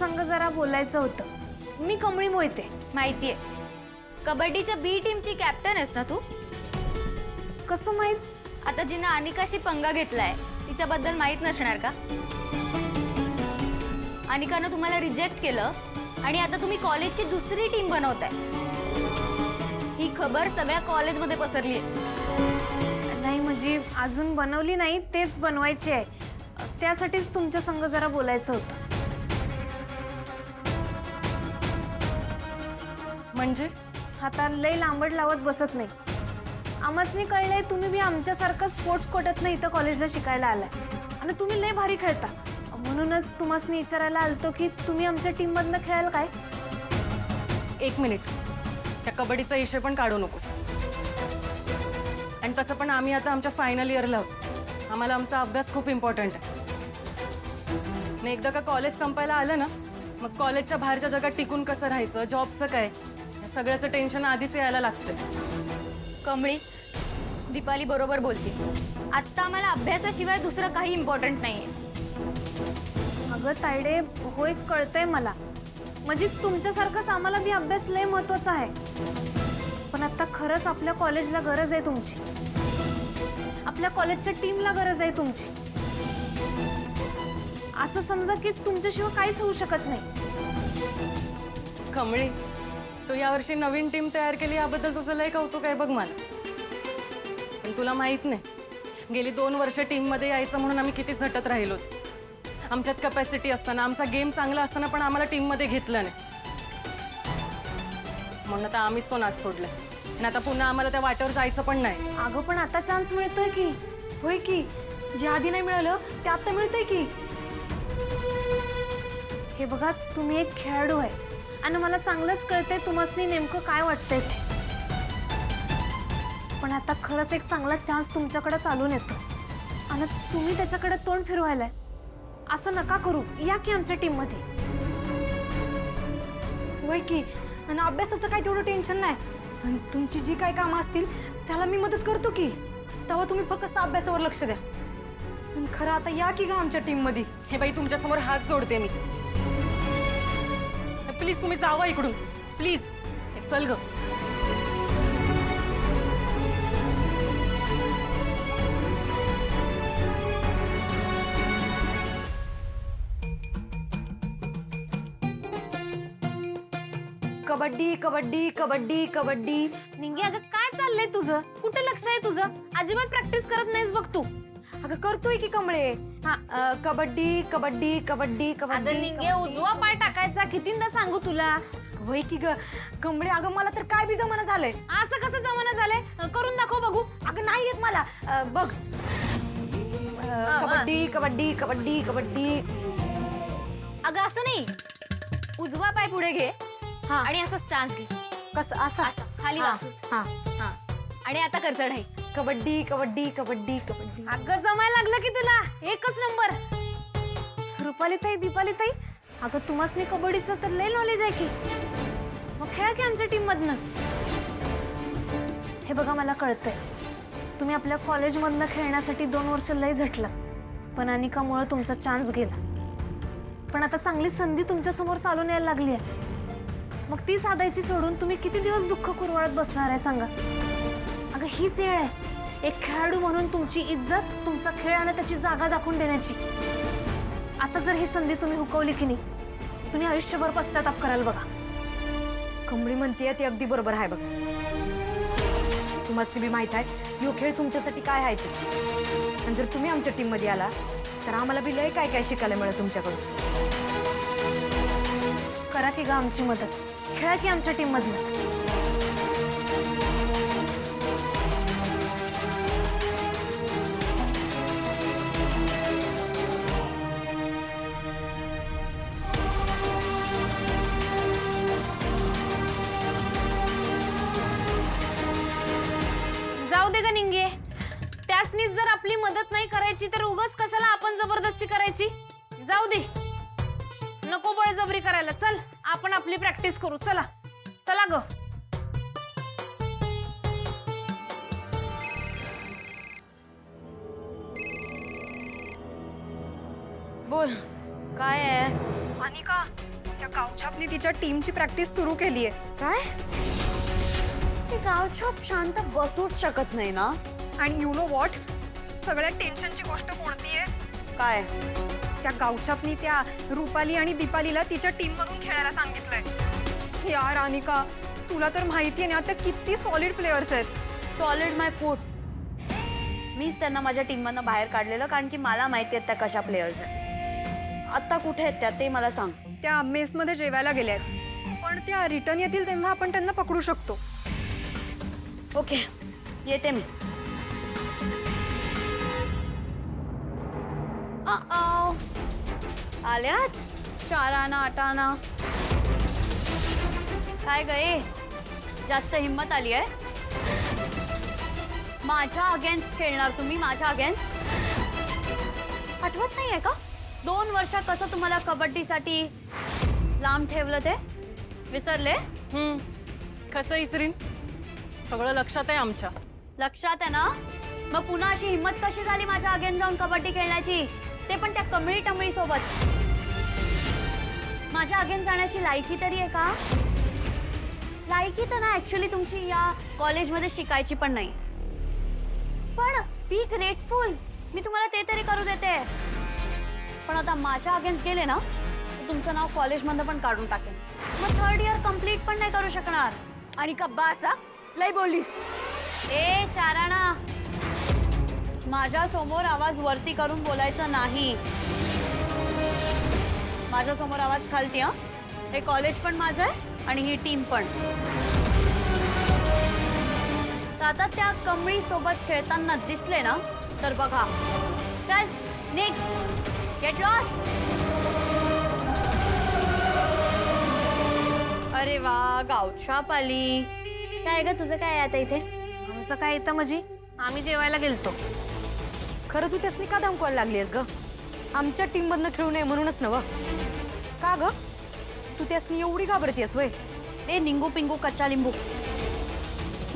संग जरा बोलायचं होतं। मी कमळी मोहिते। माहितीये, कबड्डीच्या बी टीमची कॅप्टन आहेस ना तू? कसं माहित? आता जिनं अनिकाशी पंगा घेतलाय तिच्याबद्दल माहित नसणार का? अनिकानं तुम्हाला रिजेक्ट केलं आणि आता तुम्ही कॉलेजची दुसरी टीम बनवताय। ही खबर सगळ्या कॉलेजमध्ये पसरली आहे। नाही म्हणजे अजून बनवली नाही, तेच बनवायची आहे। त्यासाठीच तुमच्या संग जरा बोलायचं होतं। म्हणजे आता लय लांबड लावत बसत नाही। आम्हासनी कळलंय तुम्ही बी आमच्यासारखं स्पोर्ट्स कोट्यात नाही इथं कॉलेजला शिकायला आलाय आणि तुम्ही लय भारी खेळता। म्हणूनच तुम्हासनी विचारायला आलतो की तुम्ही आमच्या टीम मधनं खेळाल काय? एक मिनिट, त्या कबड्डीचा विषय पण काढू नकोस। आणि तसं पण आम्ही आता आमच्या फायनल इयरला आहोत। आम्हाला आमचा अभ्यास खूप इम्पॉर्टंट आहे। आणि एकदा का कॉलेज संपायला आलं ना, मग कॉलेजच्या बाहेरच्या जगात टिकून कसं राहायचं, जॉबचं काय, या सगळ्याचं टेन्शन आधीच यायला लागतं। कमळी, दीपाली बरोबर बोलते। आत्ता आम्हाला अभ्यासाशिवाय दुसरं काही इम्पॉर्टंट नाहीये। अगं तायडे, होय कळतंय मला। म्हणजे तुमच्यासारखंच आम्हाला बी अभ्यास लय महत्वाचा आहे। पण आता खरंच आपल्या कॉलेजला गरज आहे तुमची। आपल्या कॉलेजच्या टीमला गरज आहे तुमची। असं समजा की तुमच्याशिवाय काहीच होऊ शकत नाही। कमळी, तू यावर्षी नवीन टीम तयार केली याबद्दल तुझं लय कौतुक आहे बघ मला। पण तुला माहित नाही, गेली 2 वर्ष टीममध्ये यायचं म्हणून आम्ही किती झटत राहिलो। आमच्यात कॅपॅसिटी असताना, आमचा गेम चांगला असताना पण आम्हाला टीममध्ये घेतलं नाही। म्हणून आता आम्हीच तो नाच सोडलाय आणि आता पुन्हा आम्हाला त्या वाटेवर जायचं पण नाही। अगं पण आता चान्स मिळतोय की। होय की, जे आधी नाही मिळालं ते आता मिळतंय की। हे बघा, तुम्ही एक खेळाडू आहे आणि मला चांगलंच कळतंय तुम्हासनी नेमकं काय वाटतंय ते। पण आता खरंच एक चांगला चान्स तुमच्याकडे चालून येतो आणि तुम्ही त्याच्याकडे तोंड फिरवायलाय। असं नका करू, या की आमच्या टीम मध्ये। होय की, आणि अभ्यासाचं काय तेवढं टेन्शन नाही। आणि तुमची जी काय कामं असतील त्याला मी मदत करतो की। तेव्हा तुम्ही फक्त अभ्यासावर लक्ष द्या। आणि खरं आता या की ग आमच्या टीम मध्ये। हे बाई, तुमच्यासमोर हात जोडते मी। प्लीज तुम्ही जावा इकडून, प्लीज। चल ग। कबड्डी कबड्डी कबड्डी कबड्डी। निंगे, अगं काय चाललंय तुझं? कुठे लक्ष आहे तुझं? अजिबात प्रॅक्टिस करत नाहीस बघ तू। अगं करतोय की कमळे। कबड्डी कबड्डी कबड्डी अगं कबड्डी। निंगे, उजवा पाय टाकायचा, कितींदा सांगू तुला? होय की ग कमळे, अगं मला तर काय बी जमाना झालंय। असं कसं जमाना झालंय? करून दाखव बघू। अगं नाही येत मला। बघ, कबड्डी कबड्डी कबड्डी कबड्डी। अगं असं नाही, उजवा पाय पुढे घे आणि असं स्टान्स घे। कसं असं? असं खाली वा। हा। हा, आणि आता कर चढाई। कबड्डी कबड्डी कबड्डी कबड्डी। अगं जमायला लागलं की तुला, एकच नंबर। रुपाली ताई, दीपाली ताई, अगं तुम्हासनी कबड्डीचं तर लय नॉलेज आहे की। मग खेळा की आमच्या टीम मधनं। हे बघा, मला कळतंय तुम्ही आपल्या कॉलेजमधनं खेळण्यासाठी 2 वर्ष लय झटलं, पण अनिकामुळे तुमचा चान्स गेला। पण आता चांगली संधी तुमच्या समोर चालून यायला लागली आहे। मग ती साधायची सोडून तुम्ही किती दिवस दुःख कुरवाळत बसणार आहे सांगा? अगं हीच वेळ आहे एक खेळाडू म्हणून तुमची इज्जत, तुमचा खेळ आणि त्याची जागा दाखवून देण्याची। आता जर ही संधी तुम्ही हुकवली की नाही, तुम्ही आयुष्यभर पश्चाताप कराल बघा। कमळी म्हणते ते अगदी बरोबर आहे बघ। तुम्हाला बी माहित आहे यो खेळ तुमच्यासाठी काय आहे ते। आणि जर तुम्ही आमच्या टीम मध्ये आला तर आम्हाला बी लय काय काय शिकायला मिळेल तुमच्याकडून। करा की ग आमची मदत, खेळा की आमच्या टीम मधनं। जाऊ दे ग निंगे, त्यासनीच जर आपली मदत नाही करायची तर उगाच कशाला आपण जबरदस्ती करायची? जाऊ दे, नको बळजबरी करायला। चल आपण आपली प्रॅक्टिस करू। चला चला ग। बोल, काय आहे? अनिका, गावछापने तिच्या टीमची प्रॅक्टिस सुरू केली आहे. काय ती गावछाप शांत बसूच शकत नाही ना. आणि यू नो व्हॉट, सगळ्यात टेन्शनची गोष्ट कोणती आहे? काय त्या गावछापनी त्या रुपाली आणि दीपालीला तिच्या टीम मधून खेळायला सांगितलंय. यार अनिका, तुला तर माहितीये ना आता किती सॉलिड प्लेयर्स आहेत. सॉलिड माय फूट. मीच त्यांना माझ्या टीममधनं बाहेर काढलेलं कारण की मला माहिती आहेत त्या कशा प्लेयर्स आहेत. आता कुठे आहेत त्या ते मला सांग. त्या मेसमध्ये जेवायला गेल्या आहेत, पण त्या रिटर्न येतील तेव्हा आपण त्यांना पकडू शकतो. ओके येते मी. आल्यात 4 आना 8 आना. काय गए जास्त हिम्मत आली आहे. माझ्या अगेन्स्ट खेळणार तुम्ही. माझ्या अगेन्स्ट आठवत नाहीये का 2 वर्षात कसं तुम्हाला कबड्डीसाठी लांब ठेवलं ते विसरले. कसं इसरीन? सगळं लक्षात आहे आमच्या. लक्षात आहे ना. मग पुन्हा अशी हिम्मत कशी झाली माझ्या अगेन्स्ट जाऊन कबड्डी खेळण्याची, ते पण त्या कमळी टमळी सोबत. माझ्या अगेन्स्ट जाण्याची लायकी तरी आहे का? लायकी तर ना ऍक्च्युली तुमची या कॉलेजमध्ये शिकायची पण नाही. पण बी ग्रेटफुल, मी तुम्हाला ते तरी करू देते. पण आता माझ्या अगेन्स्ट गेले ना तर तुमचं नाव कॉलेजमधनं पण काढून टाकेन. मग 3rd इयर कम्प्लीट पण नाही करू शकणार. आणि का बासा लय बोललीस. ए 4 आना, माझ्या समोर आवाज वरती करून बोलायचं नाही. माझ्या समोर आवाज खालती. हा, हे कॉलेज पण माझं आहे आणि ही टीम पण. तर आता त्या कमळी सोबत खेळताना दिसले ना तर बघा. चल निघ, गेट लॉस्ट. अरे वा, गावछाप आली. काय ग तुझं काय आहे आता इथे? आमचं काय येतं म्हणजे आम्ही जेवायला गेलतो. खरं तू त्यासनी का धमकवायला लागलीस ग? आमच्या टीम मधनं खेळू नये म्हणूनच नव का ग? तू त्यासनी एवढी घाबरतीयस वय? ए निंगू पिंगू कच्चा लिंबू,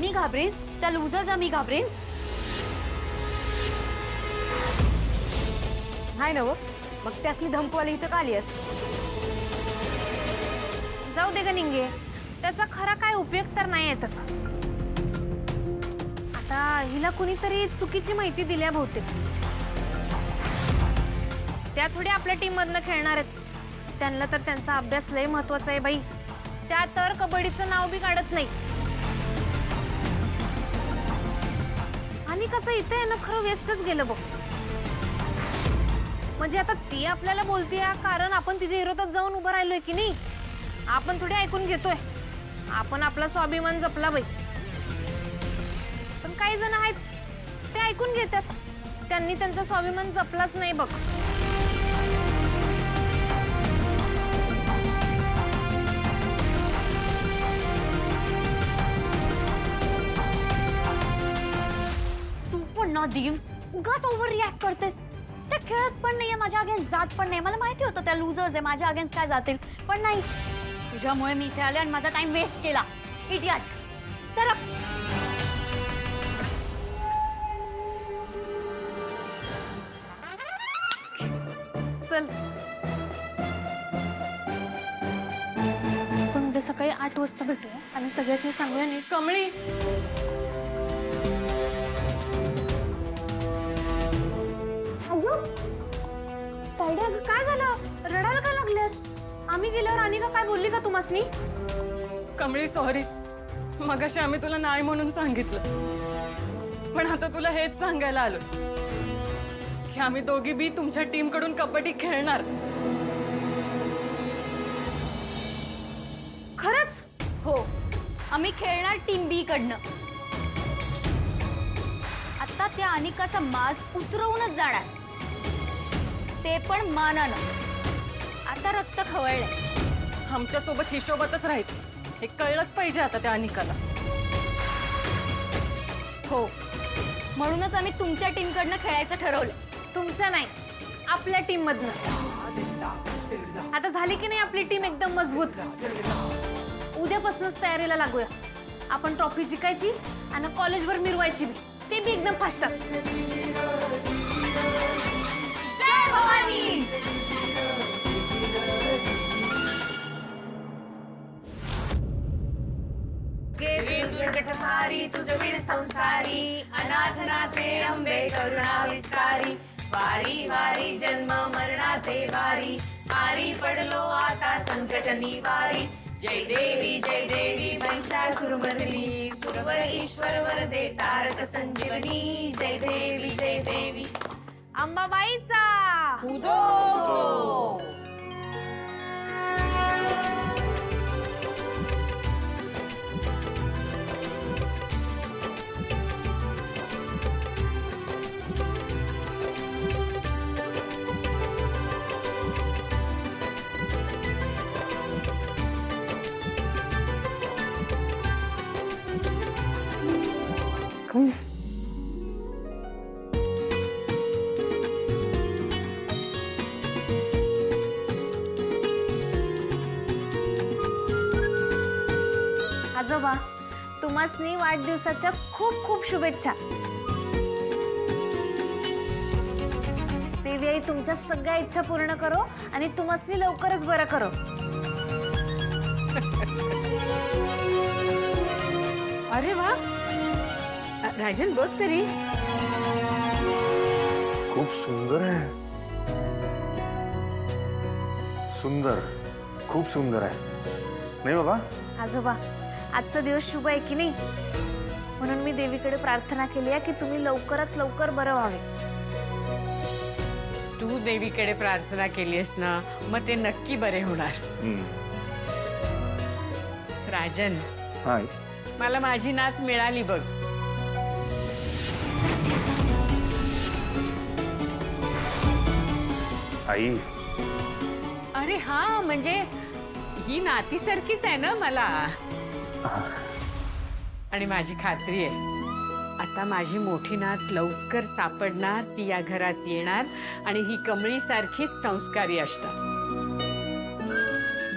मी घाबरेन? त्या लुझरचा मी घाबरेन? हाय नव, मग त्यासनी धमकवायला इथं का आलीयस? जाऊ दे ग निंगे, त्याचा खरा काय उपयोग तर नाही आहे तसा. आता हिला कुणीतरी चुकीची माहिती दिल्या बहुतेक. त्या थोडी आपल्या टीम मधनं खेळणार आहेत. त्यांना तर त्यांचा अभ्यास लय महत्वाचा आहे बाई. त्या तर कबड्डीचं नाव बी काढत नाही. आणि कसं इथे आहे ना खरं वेस्टच गेलं बघ. म्हणजे आता ती आपल्याला बोलतीये कारण आपण तिच्या विरोधात जाऊन उभं राहिलोय की नाही. आपण थोडी ऐकून घेतोय. आपण आपला स्वाभिमान जपला बाई. पण काही जण आहेत ते ऐकून घेतात. त्यांनी त्यांचा स्वाभिमान जपलाच नाही बघ. तू पण ना दिव उगाच ओव्हर रिॲक्ट करतेस. त्या खेळत पण नाहीये माझ्या अगेन्स्ट, जात पण नाही. मला माहिती होतं त्या लुझर्स आहे माझ्या अगेन्स्ट काय जातील, पण नाही. तुझ्यामुळे मी इथे आले आणि माझा टाइम वेस्ट केला. इडियट. सरक. चल पण उद्या सकाळी 8 वाजता भेटूया आणि सगळ्याशी सांगूया नीट. कमळी, काय झालं? रडायला का लागल्यास? आम्ही गेल्यावर अनिका काय बोलली का तुम्हासनी? कमळी सॉरी. मगाशी आम्ही तुला नाही म्हणून सांगितलं, पण आता तुला हेच सांगायला आलो की आम्ही दोघी बी तुमच्या टीम कडून कबड्डी खेळणार. खरंच? हो, आम्ही खेळणार टीम बी कडनं. आता त्या अनिकाचा माज उतरवूनच जाणार, ते पण मानानं. आता रक्त खवळलंय. आमच्या सोबत हिशोबातच राहायचं हे कळलंच पाहिजे आता त्या अनिकाला. हो, म्हणूनच आम्ही तुमच्या टीम कडनं खेळायचं ठरवलं. तुमच्या नाही, आपल्या टीम मधनं. आता झाली की नाही आपली टीम एकदम मजबूत. उद्यापासूनच तयारीला लागूया. आपण ट्रॉफी जिंकायची आणि कॉलेजवर मिरवायची, ते बी एकदम फास्टात. जय भवानी. संकटहारी तुझ विण संसारी अनाथ नाथे अंबे करुणा विस्तारी वारी वारी जन्म मरणाचे वारी आरी पडलो आता संकट निवारी जय देवी महिषासुरमर्दिनी सुरवर ईश्वर वरदे तारक संजीवनी जय देवी अंबाबाईचा आजोबा, तुम्हासनी वाढदिवसाच्या खूप खूप शुभेच्छा. देवी आई तुमच्या सगळ्या इच्छा पूर्ण करो आणि तुम्हासनी लवकरच बरं करो. अरे वा राजन बघ तरी खूप सुंदर आहे. सुंदर, खूप सुंदर आहे नाही बाबा? आजोबा, आजचा दिवस शुभ आहे की नाही, म्हणून मी देवीकडे प्रार्थना केली आहे की तुम्ही लवकरात लवकर बरं व्हावे. तू देवीकडे प्रार्थना केलीस ना, मग ते नक्की बरे होणार. राजन, हाय. मला माझी नात मिळाली बघ. आई, अरे हा, म्हणजे ही नातीसारखीच आहे ना मला. आणि माझी खात्री आहे आता माझी मोठी नात लवकर सापडणार, ती या घरात येणार आणि ही कमळी सारखीच संस्कारी असणार.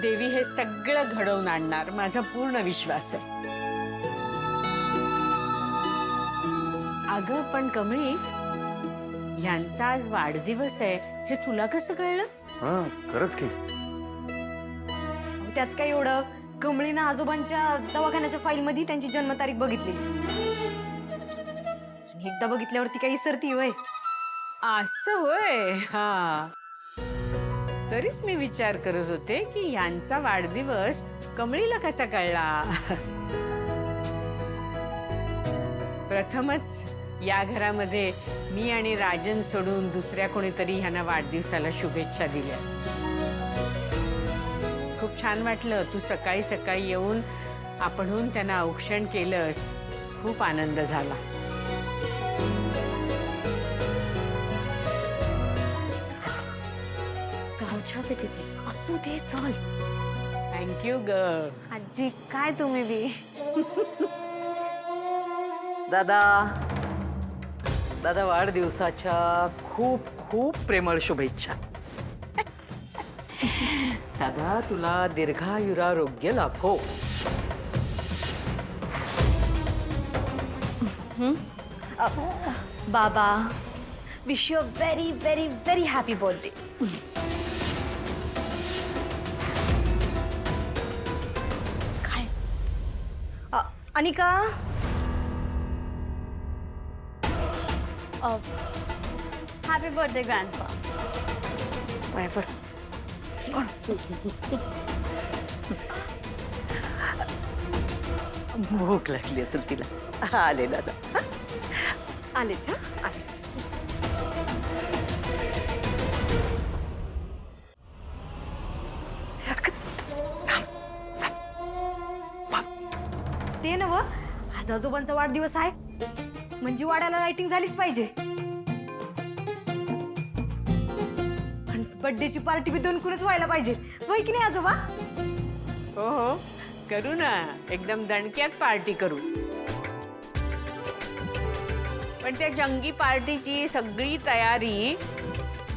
देवी हे सगळं घडवून आणणार, माझा पूर्ण विश्वास आहे. अगं पण कमळी, यांचा आज वाढदिवस आहे हे तुला कसं कळलं? हा खरंच की. त्यात काय एवढं, कमळीनं आजोबांच्या दवाखान्याच्या फाईल मध्ये त्यांची जन्मतारीख बघितलेली आणि एकदा बघितल्यावरती काही विसरती होय. असं होय. हा, तरीच मी विचार करत होते की यांचा वाढदिवस कमळीला कसा कळला. प्रथमच या घरामध्ये मी आणि राजन सोडून दुसऱ्या कोणीतरी ह्यांना वाढदिवसाला शुभेच्छा दिल्या. खूप छान वाटलं तू सकाळी सकाळी येऊन आपणहून त्यांना औक्षण केलंस. खूप आनंद झाला. गावच्या पे तिथे असू दे, चल. थँक्यू ग. आजी, काय तुम्ही बी. दादा दादा वाढदिवसाच्या खूप खूप प्रेमळ शुभेच्छा. दादा तुला दीर्घायुरारोग्य लाभो. बाबा, wish you very very very happy birthday. काय अनिका, हॅपी बर्थडे ग्रँडपा. भूक लागली असेल तिला. आले दादा. आलेच. आलेच. ते नव, आज आजोबांचा वाढदिवस आहे म्हणजे वाड्याला लाइटिंग झालीच पाहिजे. आणि बर्थडेची पार्टी बी दोनकूनच व्हायला पाहिजे, होय की नाही आजोबा? हो हो, करू ना. एकदम दणक्यात पार्टी करू. पण त्या जंगी पार्टीची सगळी तयारी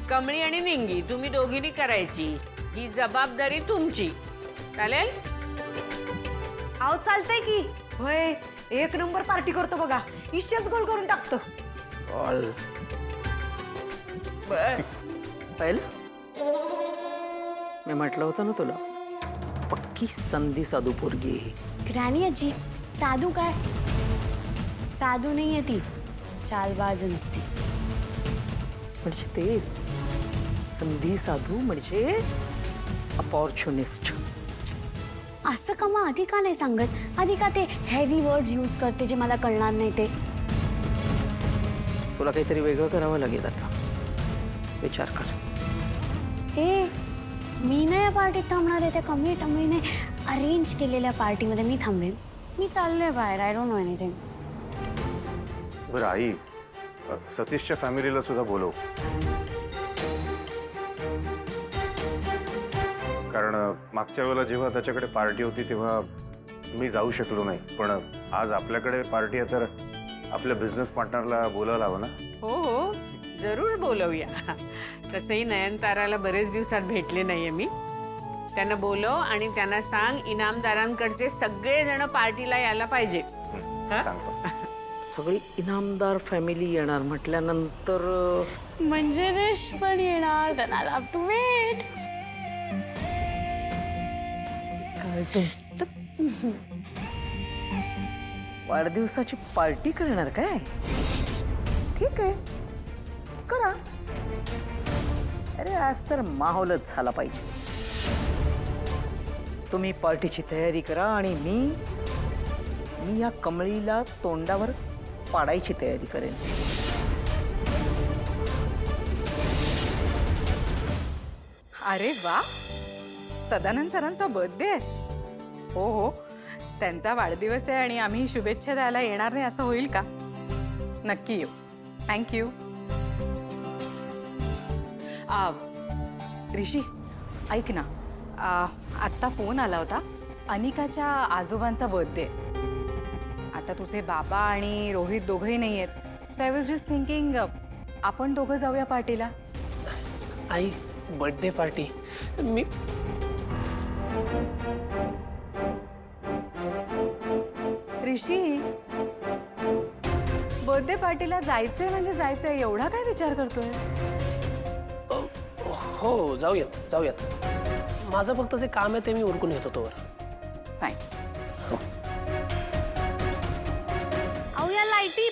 कमळी आणि निंगी तुम्ही दोघींनी करायची. ही जबाबदारी तुमची. चालेल? आहो, चालतंय की. होय, एक नंबर पार्टी करतो बघा. इच्छाच गोल करून टाकतो. पाहिलं, मी म्हटलं होतं ना तुला, पक्की संधी साधू पोरगी. ग्रॅनी आजी, साधू काय? साधू नाहीये ती, चालबाज नुसती. म्हणजे तेच संधी साधू म्हणजे अपॉर्च्युनिस्ट. असं का मग आधी का नाही सांगत? आधी का ते हेवी वर्ड्स यूज करते जे मला कळणार नाही ते? तुला काहीतरी वेगळं करावं लागेल आता. विचार कर. हे मी नाही या पार्टीत थांबणार आहे. त्या कमी टमळीने अरेंज केलेल्या पार्टीमध्ये मी थांबेन. मी चाललोय बाहेर. I don't know anything. बरं आई, सतीशच्या फॅमिलीला सुद्धा बोलव. कारण मागच्या वेळेला जेव्हा त्याच्याकडे पार्टी होती तेव्हा मी जाऊ शकलो नाही, पण आज आपल्याकडे पार्टी आहे तर आपल्या बिझनेस पार्टनरला बोलायला हवं ना. हो हो, जरूर बोलवूया. तसंही नयनताराला बरेच दिवसात भेटले नाहीये मी. त्यांना बोलव आणि त्यांना सांग इनामदारांकडचे सगळेजण पार्टीला यायला पाहिजे. हा? सांगतो. सगळी इनामदार फॅमिली येणार म्हटल्यानंतर म्हणजे रेश पण येणार. then I'll have to wait. वाढदिवसाची पार्टी करणार काय? ठीक आहे, करा. अरे आज तर माहोलच झाला पाहिजे. तुम्ही पार्टीची तयारी करा आणि मी या कमळीला तोंडावर पाडायची तयारी करेन. अरे वा, सदानंद सरांचा बर्थडे आहे. हो हो, त्यांचा वाढदिवस आहे आणि आम्ही शुभेच्छा द्यायला येणार नाही असं होईल का? नक्की येऊ. थँक्यू. ऋषी, ऐक ना, आत्ता फोन आला होता. अनिकाच्या आजोबांचा बर्थडे. आता तुझे बाबा आणि रोहित दोघंही नाही आहेत. So I was just thinking आपण दोघं जाऊया पार्टीला. आई, बर्थडे पार्टी मी ऋषी, बर्थडे पार्टीला जायचंय म्हणजे जायचंय, एवढा काय विचार करतोयस? हो जाऊयात. माझं फक्त जे काम आहे ते मी उरकून घेतो तोवर. फाईन. अहो या लाईटी.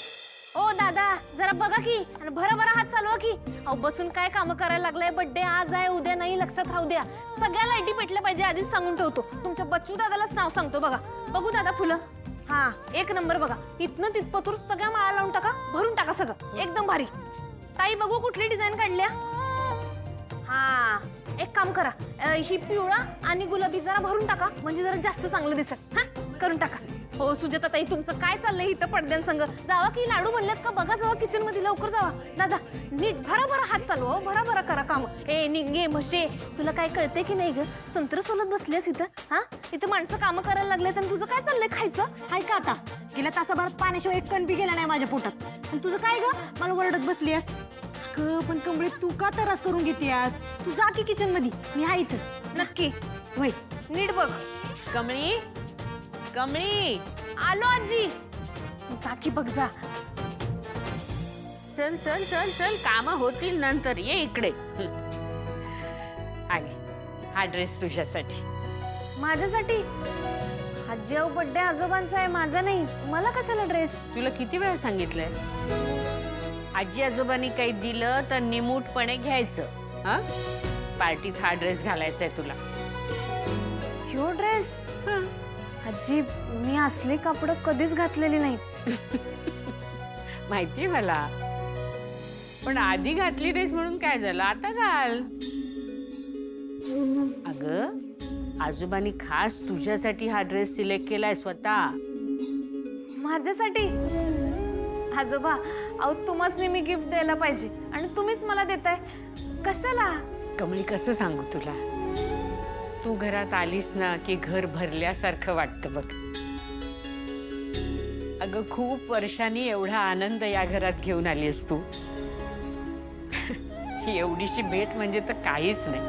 ओ दादा जरा बघा की आणि भरा हात चालवा की. अहो बसून काय काम करायला लागलाय? बर्थडे आज आहे, उद्या नाही, लक्षात राहू द्या. सगळ्या लाईटी पेटल्या पाहिजे आधीच सांगून ठेवतो. तुमच्या बच्चू दादालाच नाव सांगतो. बघा बघू दादा फुलं. हा एक नंबर. बघा इथनं तिथपतूर सगळ्या माळा लावून टाका, भरून टाका सगळं, एकदम भारी. ताई बघू कुठली डिझाईन काढल्या. हा एक काम करा, ही पिवळा आणि गुलाबी जरा भरून टाका, म्हणजे जरा जास्त चांगलं दिसत. हा करून टाका. हो सुजाता ताई, तुमचं काय चाललंय इथं पडद्यांसंग? जावा की लाडू बनलेत का बघा. जावा किचन मध्ये, लवकर जावा. दादा नीट भरा हात चालवा, भरा करा काम. ए निंगे म्हशे, तुला काय कळते की नाही ग? संत्र सोलत बसलीस इथं. हा इथं माणसं कामं करायला लागलेत आणि तुझं काय चाललंय खायचं? ऐका आता, गेल्या तासाभरात पाण्याशिवाय एक कण बी गेला नाही माझ्या पोटात. आणि तुझं काय ग, मला ओरडत बसली आहेस? पण कमळे तू का त्रास करून घेतेस? तू जा की किचन मध्ये, मी आहे इथं. नक्की होय. नीट बघ. कमळी, कमळी, आलो आजी. जा की बघ जा. चल चल चल चल, कामं होतील नंतर. ये इकडे. आगे हा ड्रेस तुझ्यासाठी. माझ्यासाठी? आजी अहो बर्थडे आजोबांचा आहे, माझा नाही. मला कशाला ड्रेस? तुला किती वेळा सांगितलंय? आजी आजोबांनी काही दिलं तर निमूटपणे घ्यायचं. हा पार्टीत हा ड्रेस घालायचा आहे तुला. ह्यो ड्रेस? आजी मी असली कापड कधीच घातलेली नाही. माहितीये मला, पण आधी घातली ड्रेस म्हणून काय झालं, आता घाल. अगं आजोबांनी खास तुझ्यासाठी हा ड्रेस सिलेक्ट केलाय स्वतः. माझ्यासाठी? आजोबा अहो तुम्हाच मी गिफ्ट द्यायला पाहिजे आणि तुम्हीच मला देताय, कशाला? कमळी कसं सांगू तुला, तू घरात आलीस ना की घर भरल्यासारखं वाटतं बघ. अगं खूप वर्षांनी एवढा आनंद या घरात घेऊन आलीस तू. ही एवढीशी भेट म्हणजे तर काहीच नाही.